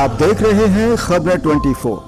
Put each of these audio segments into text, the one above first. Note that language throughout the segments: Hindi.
आप देख रहे हैं खबरें 24।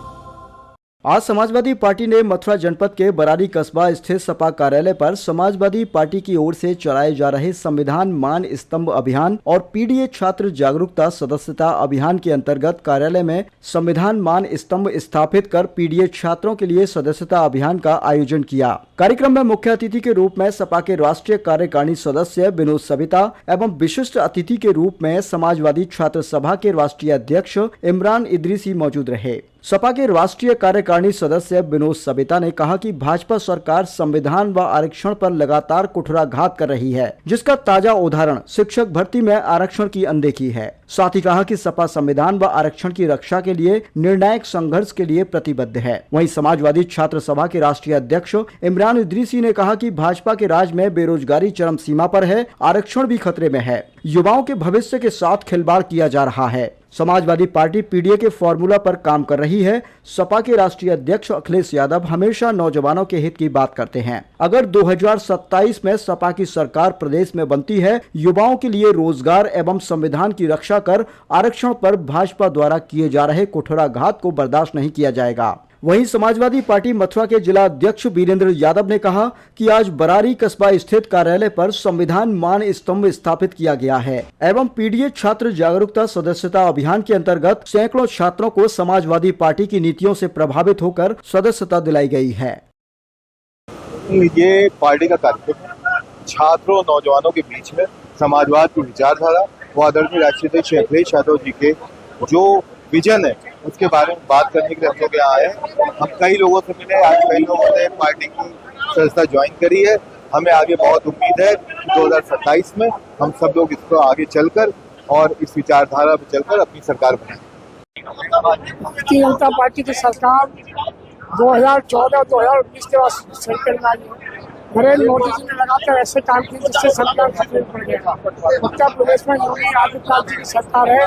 आज समाजवादी पार्टी ने मथुरा जनपद के बरारी कस्बा स्थित सपा कार्यालय पर समाजवादी पार्टी की ओर से चलाए जा रहे संविधान मान स्तंभ अभियान और पीडीए छात्र जागरूकता सदस्यता अभियान के अंतर्गत कार्यालय में संविधान मान स्तंभ स्थापित कर पीडीए छात्रों के लिए सदस्यता अभियान का आयोजन किया। कार्यक्रम में मुख्य अतिथि के रूप में सपा के राष्ट्रीय कार्यकारिणी सदस्य विनोद सविता एवं विशिष्ट अतिथि के रूप में समाजवादी छात्र सभा के राष्ट्रीय अध्यक्ष इमरान इदरीसी मौजूद रहे। सपा के राष्ट्रीय कार्यकारिणी सदस्य विनोद सविता ने कहा कि भाजपा सरकार संविधान व आरक्षण पर लगातार कुठाराघात कर रही है, जिसका ताजा उदाहरण शिक्षक भर्ती में आरक्षण की अनदेखी है। साथ ही कहा कि सपा संविधान व आरक्षण की रक्षा के लिए निर्णायक संघर्ष के लिए प्रतिबद्ध है। वहीं समाजवादी छात्र सभा के राष्ट्रीय अध्यक्ष इमरान इदरीसी ने कहा कि भाजपा के राज में बेरोजगारी चरम सीमा पर है, आरक्षण भी खतरे में है, युवाओं के भविष्य के साथ खिलवाड़ किया जा रहा है। समाजवादी पार्टी पीडीए के फॉर्मूला पर काम कर रही है। सपा के राष्ट्रीय अध्यक्ष अखिलेश यादव हमेशा नौजवानों के हित की बात करते हैं। अगर 2027 में सपा की सरकार प्रदेश में बनती है, युवाओं के लिए रोजगार एवं संविधान की रक्षा कर आरक्षण पर भाजपा द्वारा किए जा रहे कुठाराघात को बर्दाश्त नहीं किया जाएगा। वहीं समाजवादी पार्टी मथुरा के जिला अध्यक्ष वीरेंद्र यादव ने कहा कि आज बरारी कस्बा स्थित कार्यालय पर संविधान मान स्तंभ स्थापित किया गया है एवं पीडीए छात्र जागरूकता सदस्यता अभियान के अंतर्गत सैकड़ों छात्रों को समाजवादी पार्टी की नीतियों से प्रभावित होकर सदस्यता दिलाई गई है। ये पार्टी का कार्यक्रम छात्रों नौजवानों के बीच में समाजवाद की विचारधारा व आदरणीय राष्ट्रीय अध्यक्ष अखिलेश यादव जी के जो विजन है उसके बारे में बात करने के लिए हम लोग यहाँ आए हैं। हम कई लोगों से मिले, आज कई लोगों ने पार्टी की सदस्यता ज्वाइन करी है। हमें आगे बहुत उम्मीद है 2027 में हम सब लोग इसको आगे चलकर और इस विचारधारा पर चलकर अपनी सरकार बनाएंगे। भारतीय जनता पार्टी की सरकार 2014-2019 के बाद संकट में आई है। नरेंद्र मोदी जी ने लगातार ऐसे काम किए जिससे संविधान खतरे में पड़ गया। उत्तर प्रदेश में योगी आदित्यनाथ जी की सरकार है।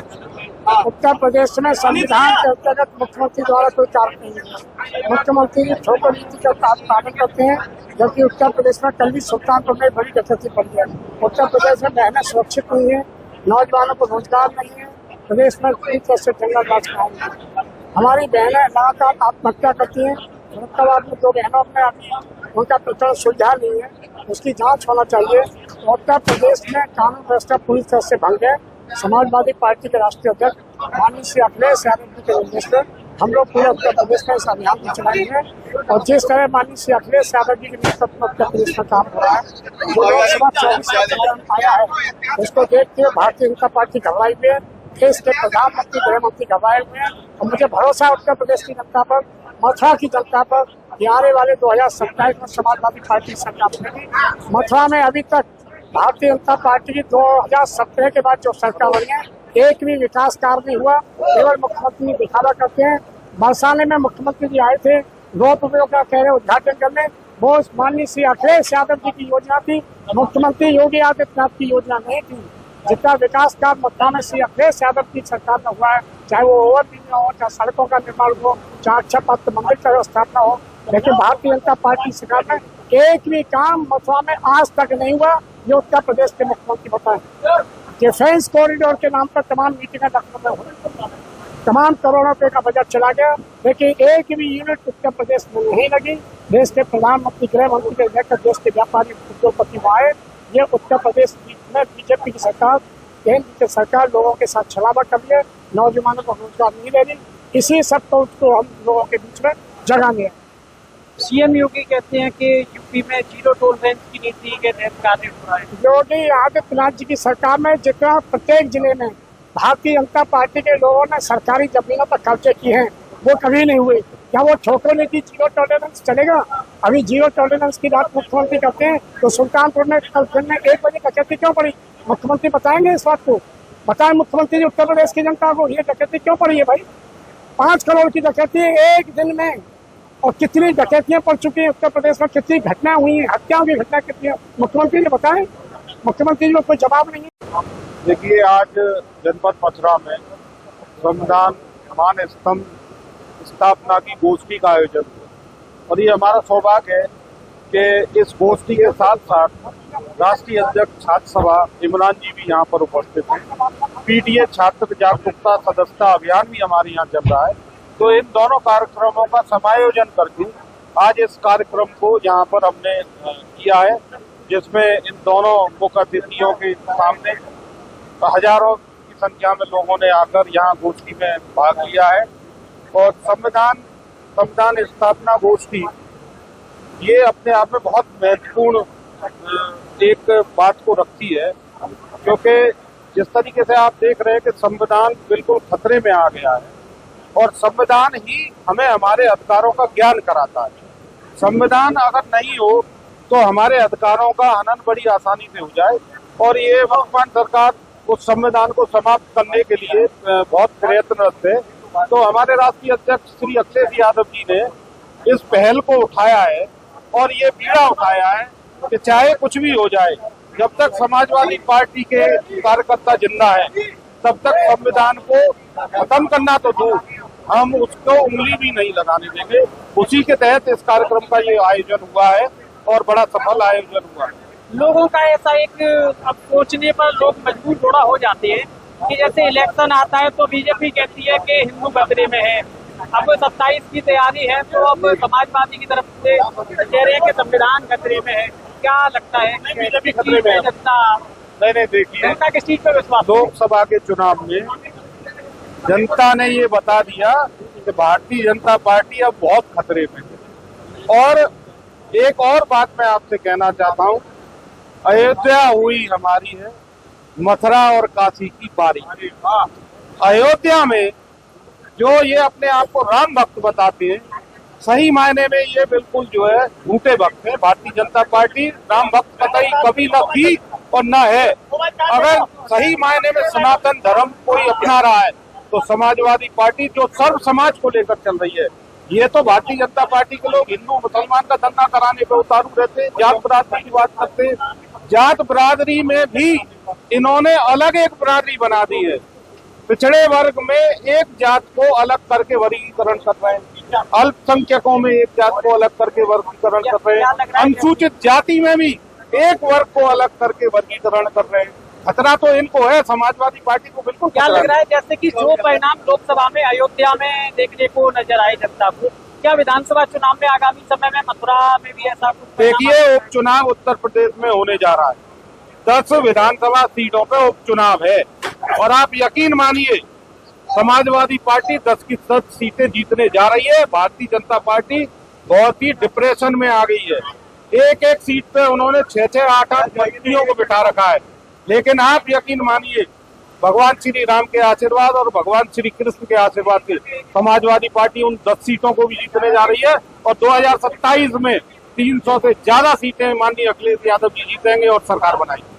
उत्तर प्रदेश में संविधान के अंतर्गत मुख्यमंत्री द्वारा कोई कार्य नहीं है। मुख्यमंत्री ठोकर नीति का पालन करते हैं, जबकि उत्तर प्रदेश में कल भी सुल्तानपुर में बड़ी डकैती पड़ी है। उत्तर प्रदेश में बहनें सुरक्षित नहीं है, नौजवानों को रोजगार नहीं है, प्रदेश में पूरी तरह से जंगल राज कायम है। हमारी बहनें लगातार आत्महत्या करती हैं। फरुखाबाद में 2 बहनों में अभी उनका प्रकरण सुलझा नहीं है, उसकी जांच होना चाहिए। उत्तर प्रदेश में कानून व्यवस्था पूरी तरह से भंग है। समाजवादी पार्टी के राष्ट्रीय अध्यक्ष माननीय श्री अखिलेश यादव जी के निर्देश पर हम लोग पूरे उत्तर प्रदेश में इस अभियान को चलाएंगे और जिस तरह माननीय श्री अखिलेश यादव जी के नेतृत्व में उत्तर प्रदेश में काम हो रहा है, जो लोकसभा 24 आया है, उसको देखते हुए भारतीय जनता पार्टी घबराई हुई है, देश के प्रधानमंत्री गृह मंत्री घबराए हुए हैं और मुझे भरोसा है उत्तर प्रदेश की जनता पर, मथुरा की जनता पर कि आने वाले 2027 में समाजवादी पार्टी की सरकार बनेगी। मथुरा में अभी तक भारतीय जनता पार्टी की 2017 के बाद जो सरकार बनी है, एक भी विकास कार्य नहीं हुआ। केवल मुख्यमंत्री दिखावा करते हैं। बरसाने में मुख्यमंत्री जी आए थे, रोपवे का कह रहे उद्घाटन करने, वो माननीय श्री अखिलेश यादव जी की योजना थी, मुख्यमंत्री योगी आदित्यनाथ की योजना नहीं थी। जितना विकास कार्य मथुरा में श्री अखिलेश यादव की सरकार में हुआ है, चाहे वो ओवरब्रिज हो, चाहे सड़कों का निर्माण हो, चाहे अच्छा पथ मंदिर का स्थापना हो, लेकिन भारतीय जनता पार्टी सरकार में एक भी काम मथुरा में आज तक नहीं हुआ। ये उत्तर प्रदेश के मुख्यमंत्री बताए। डिफेंस कॉरिडोर के नाम पर तमाम मीटिंगें लखनऊ में हुई, तमाम करोड़ों रुपए का बजट चला गया, लेकिन एक भी यूनिट उत्तर प्रदेश में नहीं लगी। देश के प्रधानमंत्री गृह मंत्री के लेकर देश के व्यापारी उद्योगपति आए। ये उत्तर प्रदेश में बीजेपी की सरकार, केंद्र की सरकार लोगों के साथ छलावा कर रही है, नौजवानों को रोजगार नहीं दे रही। इसी सब को हम लोगों के बीच में जगह नहीं है। सीएम योगी कहते हैं कि यूपी में जीरो टॉलरेंस की नीति के तहत कार्य हो रहा है। योगी आदित्यनाथ जी की सरकार में जितना प्रत्येक जिले में भारतीय जनता पार्टी के लोगों ने सरकारी जमीनों पर कब्जे किए हैं, वो कभी नहीं हुए। क्या वो ठोकर नीति जीरो टॉलरेंस चलेगा? अभी जीरो टॉलरेंस की बात मुख्यमंत्री करते हैं तो सुल्तानपुर में कल दिन में 1 बजे डकैती क्यों पड़ी? मुख्यमंत्री बताएंगे इस बात को? बताएं मुख्यमंत्री उत्तर प्रदेश की जनता को ये डकैती क्यों पड़ी है भाई? 5 करोड़ की डकैती एक दिन में, और कितनी डकैतियां पड़ चुकी हैं उत्तर प्रदेश में, कितनी घटनाएं हुई हैं, हत्याओं की घटना कितनी है, मुख्यमंत्री ने बताएं। मुख्यमंत्री जी को कोई जवाब नहीं है। देखिए, आज जनपद मथुरा में संविधान मान स्तंभ स्थापना की गोष्ठी का आयोजन हुआ और ये हमारा सौभाग्य है कि इस गोष्ठी के साथ साथ राष्ट्रीय अध्यक्ष छात्र सभा इमरान जी भी यहाँ पर उपस्थित हैं। पीटीए छात्र जागरूकता सदस्यता अभियान भी हमारे यहाँ चल रहा है। तो इन दोनों कार्यक्रमों का समायोजन करके आज इस कार्यक्रम को यहाँ पर हमने किया है, जिसमें इन दोनों मुख्य अतिथियों के सामने हजारों की संख्या में लोगों ने आकर यहाँ गोष्ठी में भाग लिया है। और संविधान स्थापना गोष्ठी ये अपने आप में बहुत महत्वपूर्ण एक बात को रखती है, क्योंकि जिस तरीके से आप देख रहे हैं कि संविधान बिल्कुल खतरे में आ गया है और संविधान ही हमें हमारे अधिकारों का ज्ञान कराता है। संविधान अगर नहीं हो तो हमारे अधिकारों का हनन बड़ी आसानी से हो जाए और ये वर्तमान सरकार उस संविधान को समाप्त करने के लिए बहुत प्रयत्नरत है। तो हमारे राष्ट्रीय अध्यक्ष श्री अखिलेश यादव जी ने इस पहल को उठाया है और ये बीड़ा उठाया है कि चाहे कुछ भी हो जाए, जब तक समाजवादी पार्टी के कार्यकर्ता जिंदा है तब तक संविधान को खत्म करना तो दूर, हम उसको उंगली भी नहीं लगाने देंगे। उसी के तहत इस कार्यक्रम का ये आयोजन हुआ है और बड़ा सफल आयोजन हुआ है। लोगों का ऐसा एक अब सोचने पर लोग मजबूर थोड़ा हो जाते हैं कि जैसे इलेक्शन आता है तो बीजेपी कहती है कि हिंदू खतरे में है, अब 27 की तैयारी है तो अब समाजवादी की तरफ से कह रहे हैं कि संविधान खतरे में है। क्या लगता है बीजेपी खतरे में है? नहीं देखिए, जनता किस चीज पर विश्वास? लोकसभा के चुनाव में जनता ने ये बता दिया कि भारतीय जनता पार्टी अब बहुत खतरे में है। और एक और बात मैं आपसे कहना चाहता हूँ, अयोध्या हुई हमारी है मथुरा और काशी की बारी। अयोध्या में जो ये अपने आप को राम भक्त बताते हैं, सही मायने में ये बिल्कुल जो है झूठे भक्त है। भारतीय जनता पार्टी राम भक्त कभी न थी और न है। अगर सही मायने में सनातन धर्म कोई अपना रहा है तो समाजवादी पार्टी जो सर्व समाज को लेकर चल रही है, ये तो भारतीय जनता पार्टी के लोग हिंदू मुसलमान का दंगा कराने पर उतारू रहते हैं, जात बरादरी की बात करते हैं। जात बरादरी में भी इन्होंने अलग एक बरादरी बना दी है। पिछड़े वर्ग में एक जात को अलग करके वर्गीकरण कर रहे हैं, अल्पसंख्यकों में एक जात को अलग करके वर्गीकरण कर रहे हैं, अनुसूचित जाति में भी एक वर्ग को अलग करके वर्गीकरण कर रहे हैं। खतरा तो इनको है, समाजवादी पार्टी को बिल्कुल। क्या लग रहा है जैसे कि जो परिणाम लोकसभा में अयोध्या में देखने को नजर आए जनता को, क्या विधानसभा चुनाव में आगामी समय में मथुरा में भी ऐसा कुछ? देखिए, उपचुनाव उत्तर प्रदेश में होने जा रहा है, 10 विधानसभा सीटों पे उपचुनाव है और आप यकीन मानिए समाजवादी पार्टी 10 की 10 सीटें जीतने जा रही है। भारतीय जनता पार्टी बहुत ही डिप्रेशन में आ गई है। एक एक सीट पे उन्होंने 6-6, 8-8 मंत्रियों को बिठा रखा है। लेकिन आप यकीन मानिए भगवान श्री राम के आशीर्वाद और भगवान श्री कृष्ण के आशीर्वाद से समाजवादी पार्टी उन 10 सीटों को भी जीतने जा रही है और 2027 में 300 से ज्यादा सीटें माननीय अखिलेश यादव जी जीतेंगे और सरकार बनाएंगे।